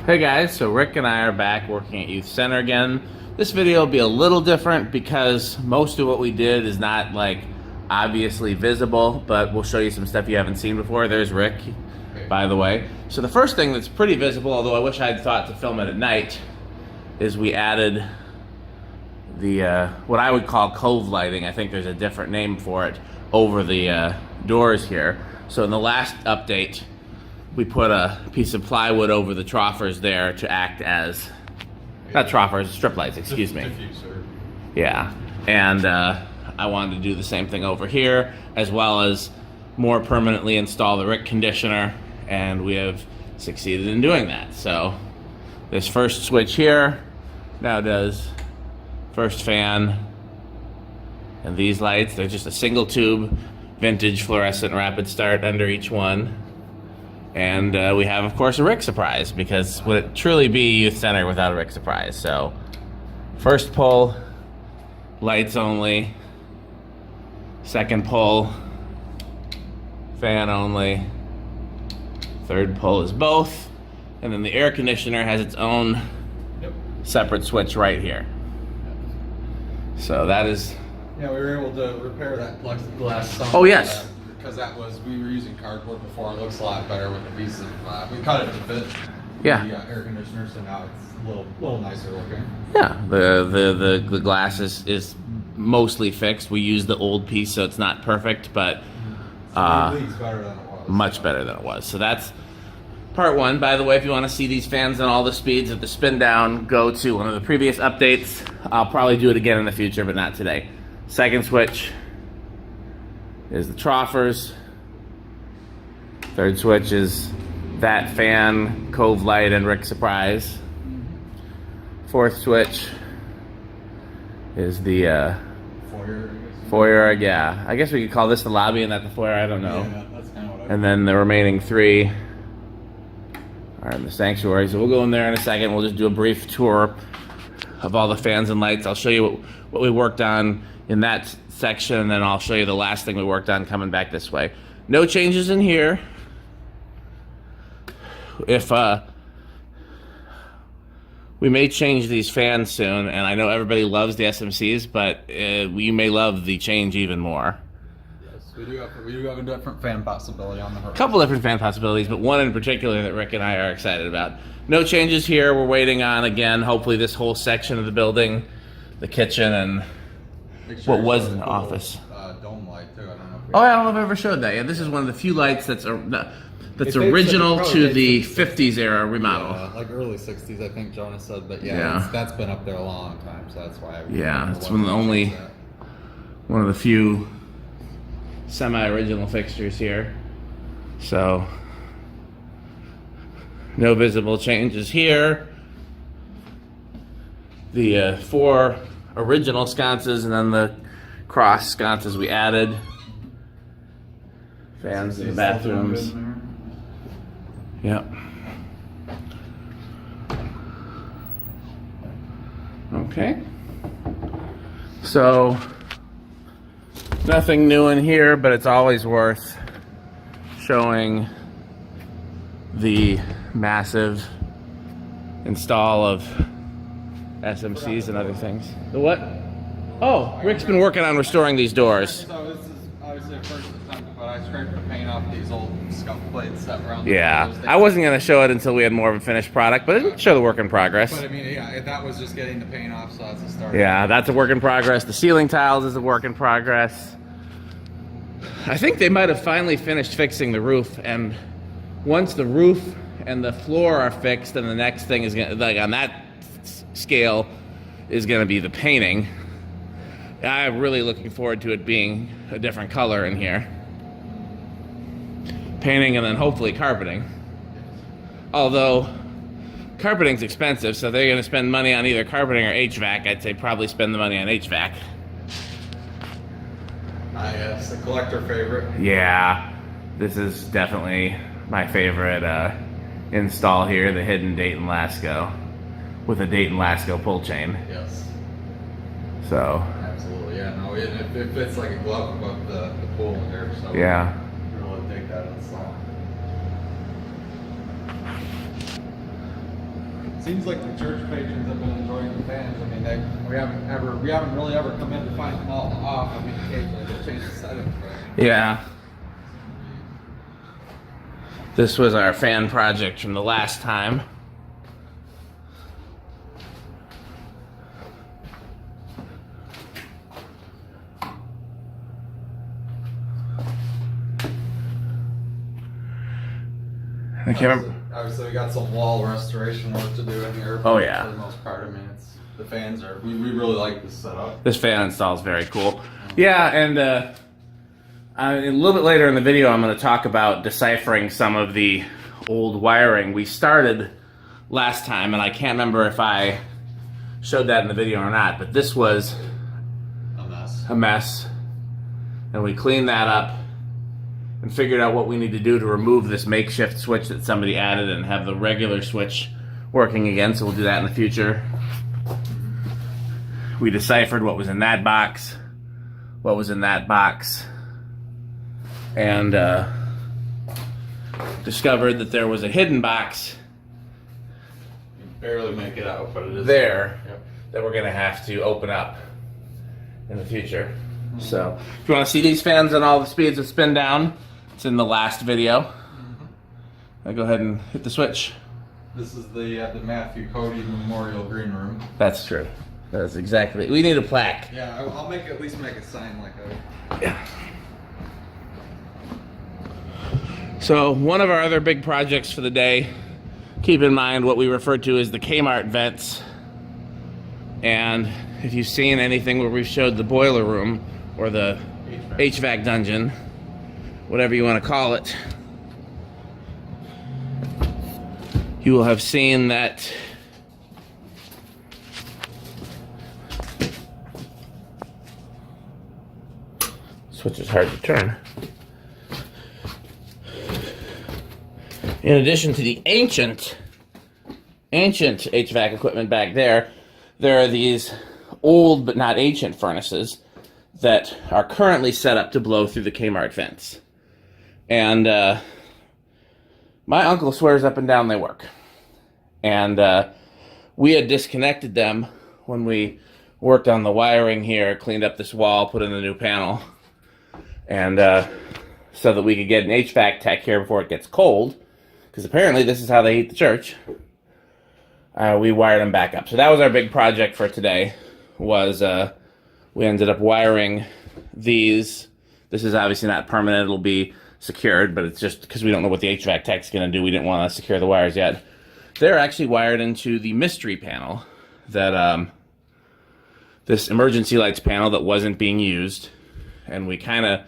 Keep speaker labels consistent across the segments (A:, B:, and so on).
A: Hey guys, so Rick and I are back working at Youth Center again. This video will be a little different because most of what we did is not like obviously visible, but we'll show you some stuff you haven't seen before. There's Rick, by the way. So the first thing that's pretty visible, although I wish I had thought to film it at night, is we added the what I would call cove lighting. I think there's a different name for it over the doors here. So in the last update, we put a piece of plywood over the troffers there to act as, not troffers, strip lights, excuse me.
B: Diffuser.
A: Yeah, and I wanted to do the same thing over here, as well as more permanently install the Rick conditioner, and we have succeeded in doing that. So this first switch here now does first fan, and these lights, they're just a single tube, vintage fluorescent rapid start under each one. And we have, of course, a Rick surprise, because would it truly be Youth Center without a Rick surprise? So, first pull, lights only. Second pull, fan only. Third pull is both. And then the air conditioner has its own separate switch right here. So that is...
B: Yeah, we were able to repair that plexiglass.
A: Oh, yes.
B: Because that was, we were using cardboard before. It looks a lot better with a piece of, we cut it to fit the air conditioner, so now it's a little nicer looking.
A: Yeah, the glass is mostly fixed. We used the old piece, so it's not perfect, but
B: It leaks better than it was.
A: much better than it was. So that's part one. By the way, if you want to see these fans on all the speeds of the spin down, go to one of the previous updates. I'll probably do it again in the future, but not today. Second switch is the troffers. Third switch is that fan, cove light, and Rick surprise. Fourth switch is the foyer. Yeah, I guess we could call this the lobby and that the foyer. I don't know.
B: Yeah, that's kind of what
A: And then the remaining three are in the sanctuary. So we'll go in there in a second. We'll just do a brief tour of all the fans and lights. I'll show you what we worked on in that section, and then I'll show you the last thing we worked on coming back this way. No changes in here. If we may change these fans soon, and I know everybody loves the SMCs, but you may love the change even more.
B: Yes, we do have a different fan possibility on the horizon.
A: A couple different fan possibilities, but one in particular that Rick and I are excited about. No changes here. We're waiting on, again, hopefully this whole section of the building, the kitchen, and what was an office.
B: Dome light too. I don't know.
A: Oh, I don't know if I ever showed that. Yeah, this is one of the few lights that's original to the 50s era remodel.
B: Yeah, like early 60s, I think Jonas said. But yeah,
A: Yeah.
B: that's been up there a long time, so that's why.
A: Yeah, it's one of the few semi-original fixtures here. So no visible changes here. The four original sconces and then the cross sconces we added. Fans in the bathrooms. Yep. Okay. So nothing new in here, but it's always worth showing the massive install of SMCs and other things. The what? Oh, Rick's been working on restoring these doars.
B: So this is obviously a first attempt, but I scraped the paint off these old scuff plates that were on the
A: Yeah,
B: windows.
A: I wasn't going to show it until we had more of a finished product, but it would show the work in progress.
B: But I mean, yeah, that was just getting the paint off, so that's a start.
A: Yeah, that's a work in progress. The ceiling tiles is a work in progress. I think they might have finally finished fixing the roof, and once the roof and the floor are fixed, then the next thing is going to, like on that scale, is going to be the painting. I'm really looking forward to it being a different color in here. Painting and then hopefully carpeting. Although carpeting's expensive, so they're going to spend money on either carpeting or HVAC. I'd say probably spend the money on HVAC.
B: Yes, the collector favorite.
A: Yeah, this is definitely my favorite install here, the hidden Dayton Lasco with a Dayton Lasco pull chain.
B: Yes.
A: So.
B: Absolutely, yeah. No, it fits like a glove above the pool in there. So
A: Yeah.
B: Really dig that install. seems like the church patrons have been enjoying the fans. I mean, we haven't really ever come in to find them all off. I mean, occasionally they change the settings. But
A: Yeah. This was our fan project from the last time. I can't remember.
B: Obviously, we got some wall restoration work to do in here.
A: Oh, yeah.
B: For the most part, I mean, the fans are. We really like this setup.
A: This fan install is very cool. Yeah, and a little bit later in the video, I'm going to talk about deciphering some of the old wiring we started last time, and I can't remember if I showed that in the video or not, but this was a mess, and we cleaned that up and figured out what we need to do to remove this makeshift switch that somebody added and have the regular switch working again, so we'll do that in the future. We deciphered what was in that box, what was in that box, and discovered that there was a hidden box.
B: You can barely make it out, but it is
A: there.
B: Yep.
A: That we're going to have to open up in the future. So, if you want to see these fans and all the speeds of spin down, it's in the last video. I'll go ahead and hit the switch.
B: This is the Matthew Cody Memorial Green Room.
A: That's true. That's exactly. We need a plaque.
B: Yeah, I'll at least make a sign like that.
A: Yeah. So, one of our other big projects for the day, keep in mind what we refer to as the Kmart vents. And if you've seen anything where we've showed the boiler room or the HVAC dungeon, whatever you want to call it, you will have seen that switch is hard to turn. In addition to the ancient HVAC equipment back there, there are these old but not ancient furnaces that are currently set up to blow through the Kmart vents. And my uncle swears up and down they work. And we had disconnected them when we worked on the wiring here, cleaned up this wall, put in a new panel, and so that we could get an HVAC tech here before it gets cold, because apparently this is how they heat the church. We wired them back up. So that was our big project for today, was we ended up wiring these. This is obviously not permanent, it'll be secured, but it's just because we don't know what the HVAC tech's going to do, we didn't want to secure the wires yet. They're actually wired into the mystery panel, that this emergency lights panel that wasn't being used, and we kind of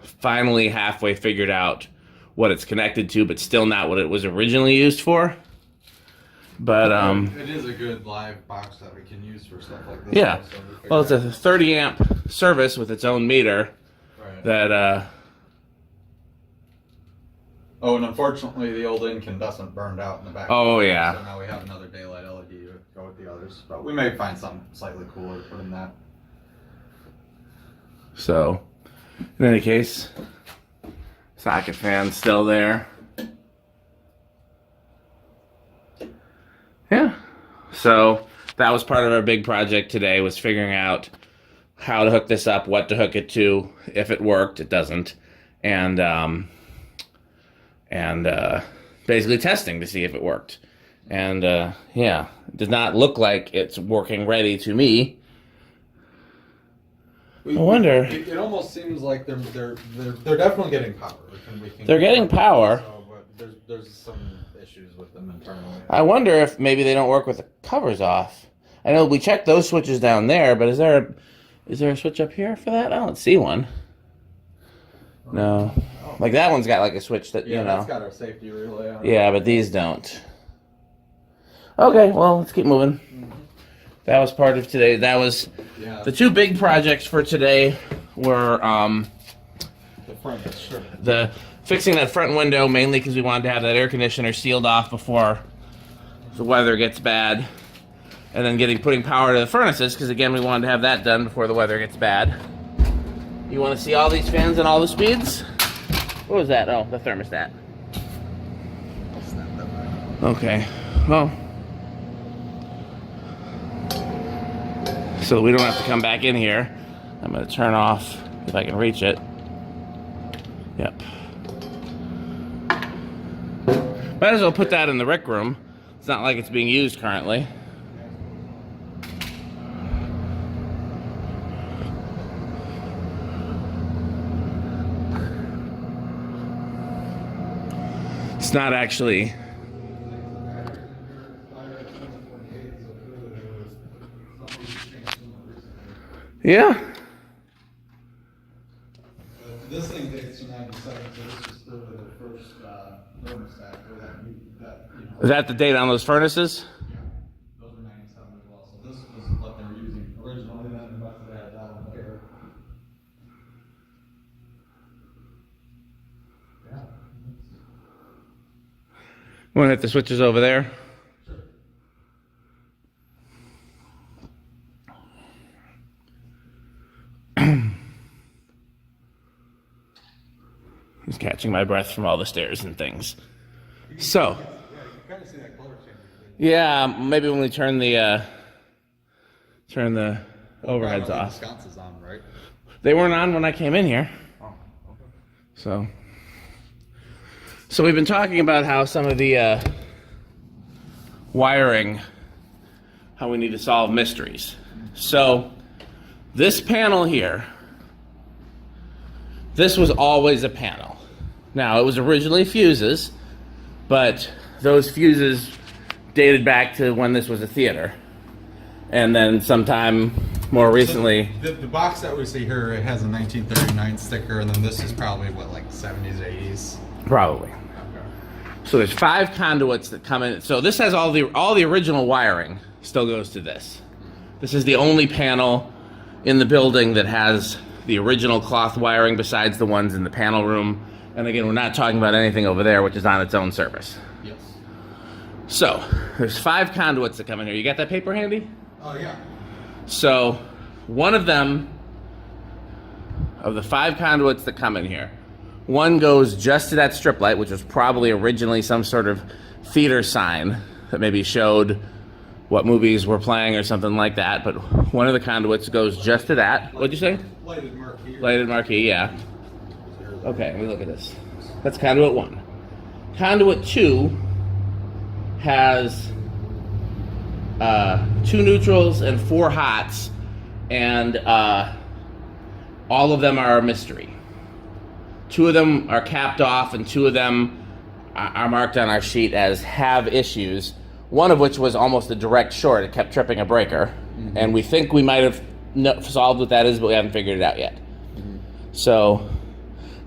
A: finally halfway figured out what it's connected to, but still not what it was originally used for. But
B: it is a good live box that we can use for stuff like this.
A: Yeah. Well, it's a 30 amp service with its own meter.
B: Right.
A: That
B: Oh, and unfortunately the old incandescent burned out in the back.
A: Oh, yeah.
B: So now we have another daylight LED to go with the others. But we may find something slightly cooler to put in that.
A: So, in any case, socket fan's still there. Yeah. So that was part of our big project today, was figuring out how to hook this up, what to hook it to, if it worked, it doesn't, and basically testing to see if it worked. And yeah, it does not look like it's working ready to me. I wonder.
B: It almost seems like they're definitely getting power.
A: They're getting power.
B: So, but there's some issues with them internally.
A: I wonder if maybe they don't work with the covers off. I know we checked those switches down there, but is there a switch up here for that? I don't see one. No. Like that one's got like a switch that,
B: Yeah,
A: you know.
B: that's got our safety relay on it.
A: Yeah, but these don't. Okay, well, let's keep moving. That was part of today. That was the two big projects for today were
B: the front, sure.
A: the fixing that front window, mainly because we wanted to have that air conditioner sealed off before the weather gets bad, and then putting power to the furnaces, because again we wanted to have that done before the weather gets bad. You want to see all these fans and all the speeds? What was that? Oh, the thermostat. Okay. Well, so we don't have to come back in here. I'm going to turn off if I can reach it. Yep. Might as well put that in the rec room. It's not like it's being used currently. It's not actually. Yeah.
B: This thing dates to 97, so this was literally the first thermostat for that, you know.
A: Is that the date on those furnaces?
B: Yeah, those were 97 as well. So this was what they were using originally, then the rest of that one here. Yeah.
A: Want to hit the switches over there?
B: Sure.
A: Just catching my breath from all the stairs and things. So,
B: Yeah, you can kind of see that color change.
A: yeah, maybe when we turn the overheads off.
B: The sconces on, right?
A: They weren't on when I came in here.
B: Oh, okay.
A: So we've been talking about how some of the wiring, how we need to solve mysteries. So this panel here, this was always a panel. Now, it was originally fuses, but those fuses dated back to when this was a theater. And then sometime more recently...
B: So the box that we see here, it has a 1939 sticker, and then this is probably, what, like 70s, 80s?
A: Probably.
B: Okay.
A: So there's 5 conduits that come in. So this has all the original wiring still goes to this. This is the only panel in the building that has the original cloth wiring besides the ones in the panel room. And again, we're not talking about anything over there, which is on its own service.
B: Yes.
A: So there's 5 conduits that come in here. You got that paper handy?
B: Oh, yeah.
A: So one of them, of the 5 conduits that come in here, one goes just to that strip light, which was probably originally some sort of theater sign that maybe showed what movies were playing or something like that. But one of the conduits goes just to that. What'd you say?
B: Lighted marquee.
A: Lighted marquee, yeah. Okay, let me look at this. That's conduit 1. Conduit 2 has 2 neutrals and 4 hots, and all of them are a mystery. 2 of them are capped off, and 2 of them are marked on our sheet as have issues. One of which was almost a direct short. It kept tripping a breaker, and we think we might have solved what that is, but we haven't figured it out yet. So,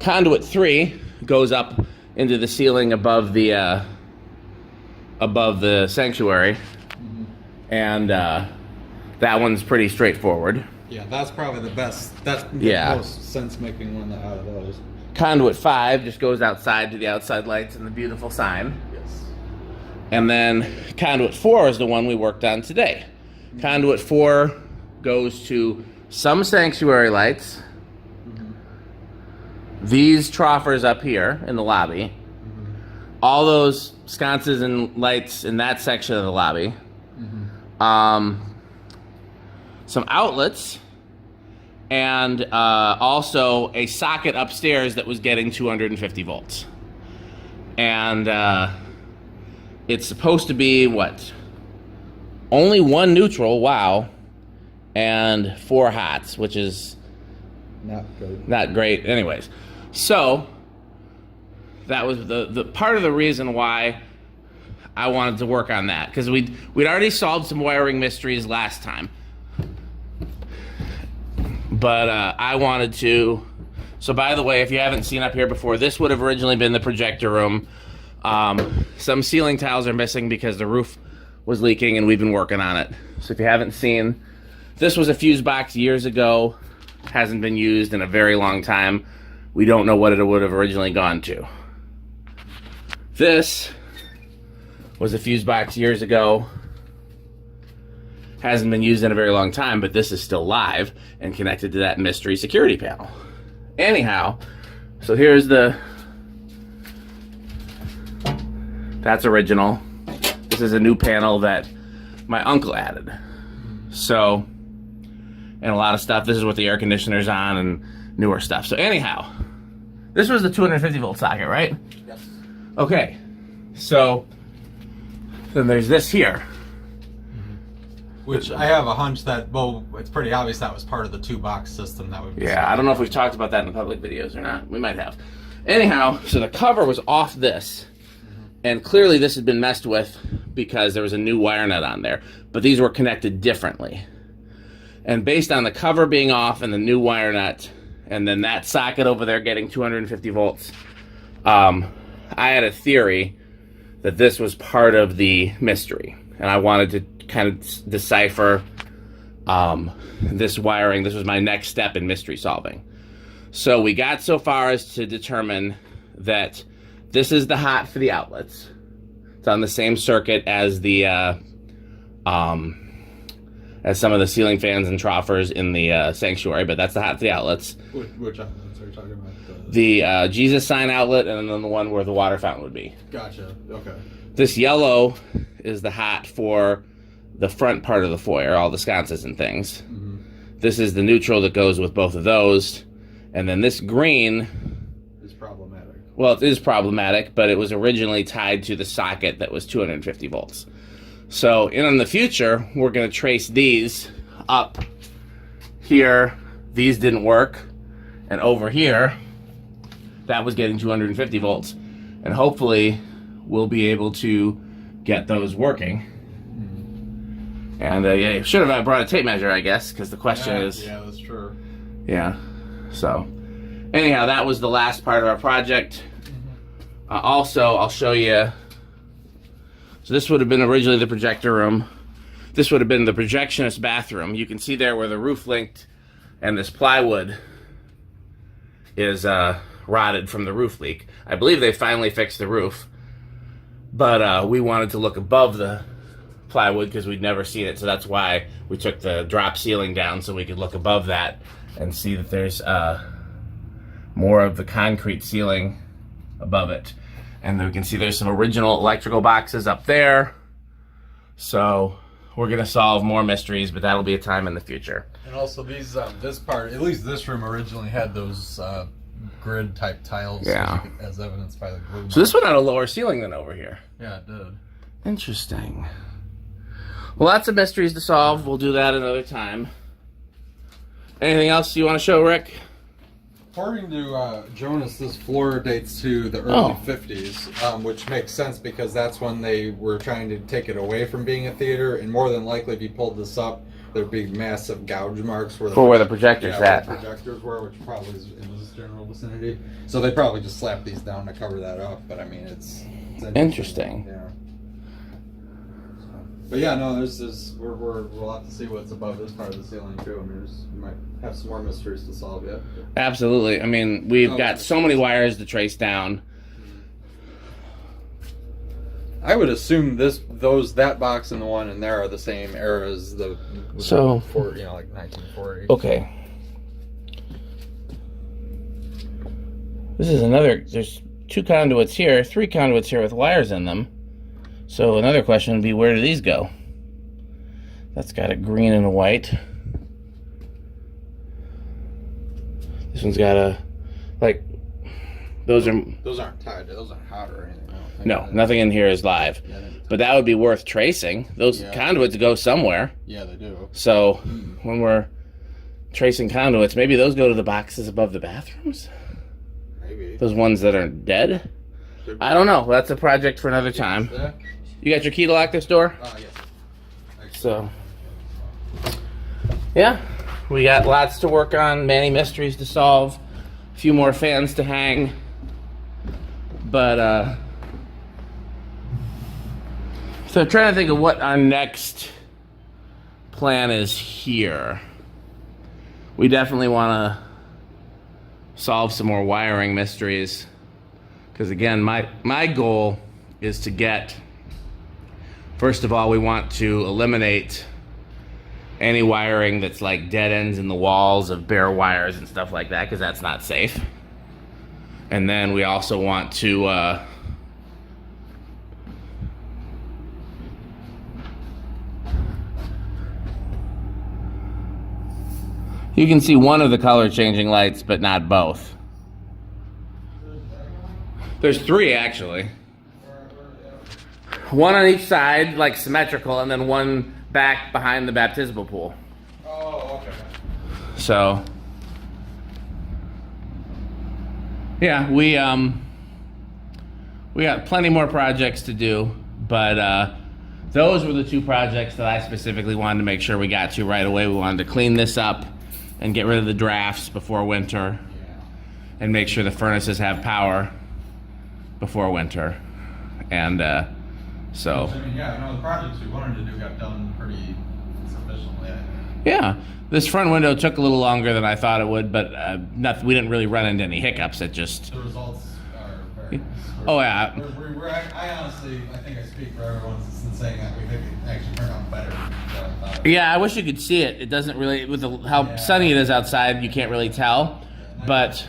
A: conduit 3 goes up into the ceiling above the sanctuary, and that one's pretty straightforward.
B: Yeah, that's probably the best. That's the most sense-making one out of those.
A: Conduit 5 just goes outside to the outside lights and the beautiful sign.
B: Yes.
A: And then conduit 4 is the one we worked on today. Conduit 4 goes to some sanctuary lights, these troffers up here in the lobby, all those sconces and lights in that section of the lobby, some outlets, and also a socket upstairs that was getting 250 volts. And it's supposed to be, what? Only 1 neutral, wow, and 4 hots, which is
B: Not good.
A: not great. Anyways, so that was the part of the reason why I wanted to work on that, because we'd already solved some wiring mysteries last time. But I wanted to. So by the way, if you haven't seen up here before, this would have originally been the projector room. Some ceiling tiles are missing because the roof was leaking, and we've been working on it. So if you haven't seen, this was a fuse box years ago. Hasn't been used in a very long time. We don't know what it would have originally gone to. This was a fuse box years ago. Hasn't been used in a very long time, but this is still live and connected to that mystery security panel. Anyhow, so here's that's original. This is a new panel that my uncle added. So, and a lot of stuff. This is what the air conditioner's on and newer stuff. So anyhow, this was the 250 volt socket, right?
B: Yes.
A: Okay. So then there's this here.
B: Which I have a hunch that, well, it's pretty obvious that was part of the 2-box system that would be.
A: Yeah, I don't know if we've talked about that in the public videos or not. We might have. Anyhow, so the cover was off this. And clearly this had been messed with because there was a new wire nut on there. But these were connected differently. And based on the cover being off and the new wire nut, and then that socket over there getting 250 volts, I had a theory that this was part of the mystery. And I wanted to kind of decipher this wiring. This was my next step in mystery solving. So we got so far as to determine that this is the hot for the outlets. It's on the same circuit as the as some of the ceiling fans and troughers in the sanctuary, but that's the hot for the outlets.
B: Which outlets are you talking about?
A: The Jesus sign outlet, and then the one where the water fountain would be.
B: Gotcha. Okay.
A: This yellow is the hot for the front part of the foyer, all the sconces and things.
B: Mm-hmm.
A: This is the neutral that goes with both of those. And then this green
B: is problematic.
A: Well, it is problematic, but it was originally tied to the socket that was 250 volts. So in the future, we're going to trace these up here. These didn't work. And over here, that was getting 250 volts. And hopefully, we'll be able to get those working. And yeah, should have brought a tape measure, I guess, because the question is...
B: Yeah, that's true.
A: Yeah, so... Anyhow, that was the last part of our project. Also, I'll show you... So this would have been originally the projector room. This would have been the projectionist bathroom. You can see there where the roof linked and this plywood is rotted from the roof leak. I believe they finally fixed the roof. But we wanted to look above the plywood because we'd never seen it, so that's why we took the drop ceiling down so we could look above that and see that there's more of the concrete ceiling above it. And then we can see there's some original electrical boxes up there. So we're gonna solve more mysteries, but that'll be a time in the future.
B: And also these, this part, at least this room originally had those grid type tiles.
A: Yeah.
B: As evidenced by the glue.
A: So this one had a lower ceiling than over here.
B: Yeah, it did.
A: Interesting. Well, lots of mysteries to solve. We'll do that another time. Anything else you want to show, Rick?
B: According to Jonas, this floor dates to the early 50s, which makes sense because that's when they were trying to take it away from being a theater, and more than likely if you pulled this up, there'd be massive gouge marks where the
A: projector's
B: where
A: at.
B: the projectors were, which probably is in this general vicinity. So they probably just slapped these down to cover that up, but I mean, it's
A: interesting.
B: Yeah. But yeah, no, we'll have to see what's above this part of the ceiling too. I mean, we might have some more mysteries to solve yet.
A: Absolutely. I mean, we've got so many wires to trace down.
B: I would assume that box and the one in there are the same era as the like 1940.
A: Okay. This is another. There's 2 conduits here, 3 conduits here with wires in them. So another question would be, where do these go? That's got a green and a white. This one's got a, like, those
B: aren't tied. Those aren't hot or anything.
A: No, nothing in here is live. Yeah, but that would be worth tracing. Those conduits go somewhere.
B: Yeah, they do.
A: So when we're tracing conduits, maybe those go to the boxes above the bathrooms?
B: Maybe.
A: Those ones that are dead? I don't know. That's a project for another time. You got your key to lock this door?
B: Yes.
A: So, yeah, we got lots to work on, many mysteries to solve, a few more fans to hang. But, so I'm trying to think of what our next plan is here. We definitely want to solve some more wiring mysteries. Because again, my goal is to get, first of all, we want to eliminate any wiring that's like dead ends in the walls of bare wires and stuff like that, because that's not safe. And then we also want to You can see one of the color changing lights, but not both. There's 3 actually. One on each side, like symmetrical, and then one back behind the baptismal pool.
B: Oh, okay.
A: So, yeah, we got plenty more projects to do, but those were the 2 projects that I specifically wanted to make sure we got to right away. We wanted to clean this up and get rid of the drafts before winter, and make sure the furnaces have power before winter. And so,
B: I mean, yeah, no, the projects we wanted to do got done pretty sufficiently.
A: yeah, this front window took a little longer than I thought it would, but we didn't really run into any hiccups. It just,
B: The results are very nice.
A: oh yeah,
B: I honestly, I think I speak for everyone in saying that we think it actually turned out better than I thought.
A: yeah. I wish you could see it. It doesn't really, with how sunny it is outside, you can't really tell. But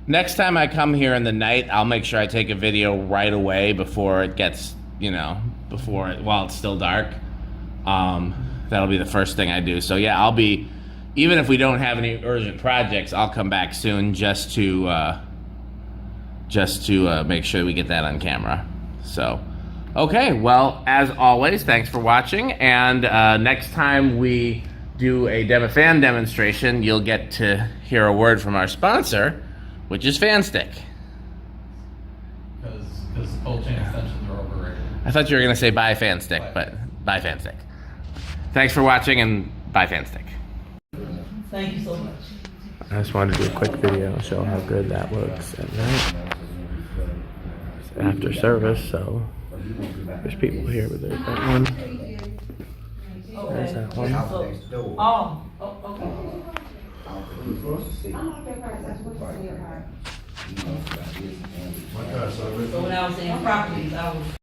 A: next time I come here in the night, I'll make sure I take a video right away before it gets, while it's still dark. That'll be the first thing I do. So yeah, I'll be, even if we don't have any urgent projects, I'll come back soon just to make sure we get that on camera. So, okay, well, as always, thanks for watching. And next time we do a fan demonstration, you'll get to hear a word from our sponsor, which is FanStick.
B: Because cold chain extensions are overrated.
A: I thought you were gonna say buy FanStick, but buy FanStick. Thanks for watching, and buy FanStick.
C: Thank you so much.
A: I just wanted to do a quick video, show how good that looks at night. It's after service, so there's people here, but there's that one. There's that one.
C: Okay. So when I was saying properties, I was